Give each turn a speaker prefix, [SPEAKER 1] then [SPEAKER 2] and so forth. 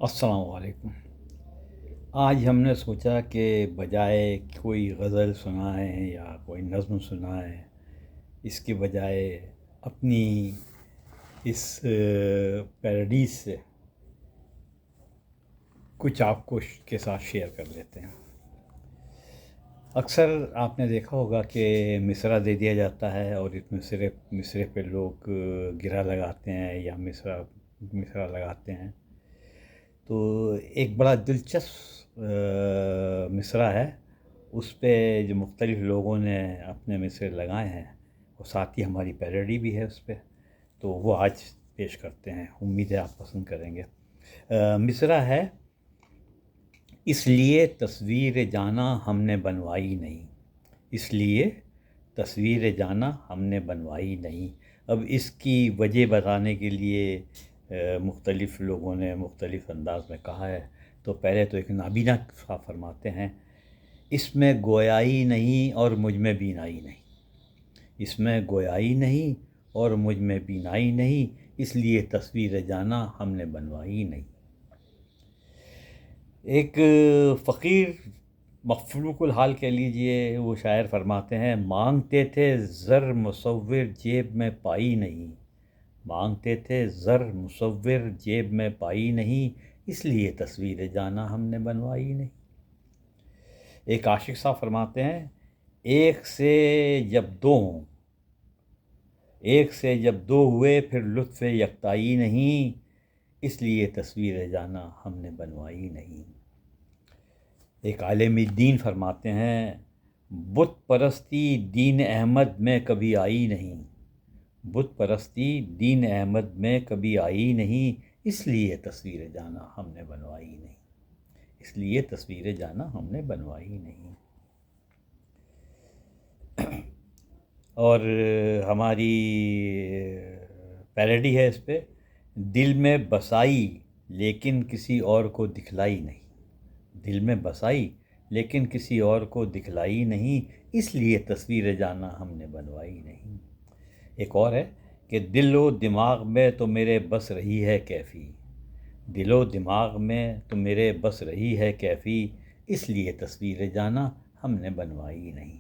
[SPEAKER 1] अस्सलाम वालेकुम। आज हमने सोचा कि बजाय कोई गज़ल सुनाएं या कोई नज़्म सुनाएं, इसके बजाय अपनी इस पैरोडीज़ से कुछ आपको के साथ शेयर कर लेते हैं। अक्सर आपने देखा होगा कि मिसरा दे दिया जाता है और इस मिसरे पे लोग गिरा लगाते हैं या मिसरा लगाते हैं। तो एक बड़ा दिलचस्प मिसरा है, उस पे जो मुख्तलिफ़ लोगों ने अपने मिसरे लगाए हैं और साथ ही हमारी पैरोडी भी है उस पे, तो वो आज पेश करते हैं। उम्मीद है आप पसंद करेंगे। मिसरा है, इसलिए तस्वीर जाना हमने बनवाई नहीं, इसलिए तस्वीर जाना हमने बनवाई नहीं। अब इसकी वजह बताने के लिए मुख्तलिफ़ लोगों ने मुख्तलिफ़ अंदाज में कहा है। तो पहले तो एक नाबीना साहब फरमाते हैं, इसमें गोयाई नहीं और मुझ में बीनाई नहीं, इसमें गोयाई नहीं और मुझ में बीनाई नहीं, इसलिए तस्वीर जाना हमने बनवाई नहीं। एक फ़कीर मखफ़ूलुल हाल कह लीजिए, वो शायर फरमाते हैं, मांगते थे ज़र मुसव्विर जेब में पाई नहीं, मांगते थे ज़र मुसव्विर जेब में पाई नहीं, इसलिए तस्वीर जाना हमने बनवाई नहीं। एक आशिक़ साहब फरमाते हैं, एक से जब दो हों, एक से जब दो हुए फिर लुत्फ़ यकताई नहीं, इसलिए तस्वीर जाना हमने बनवाई नहीं। एक आलिम दीन फरमाते हैं, बुत परस्ती दीन अहमद में कभी आई नहीं, बुत परस्ती दीन अहमद में कभी आई नहीं, इसलिए तस्वीर जाना हमने बनवाई नहीं, इसलिए तस्वीर जाना हमने बनवाई नहीं। और हमारी पैरोडी है इस पे, दिल में बसाई लेकिन किसी और को दिखलाई नहीं, दिल में बसाई लेकिन किसी और को दिखलाई नहीं, इसलिए तस्वीर जाना हमने बनवाई नहीं। एक और है कि दिलो दिमाग में तो मेरे बस रही है कैफ़ी, दिलो दिमाग में तो मेरे बस रही है कैफ़ी, इसलिए तस्वीर जाना हमने बनवाई नहीं।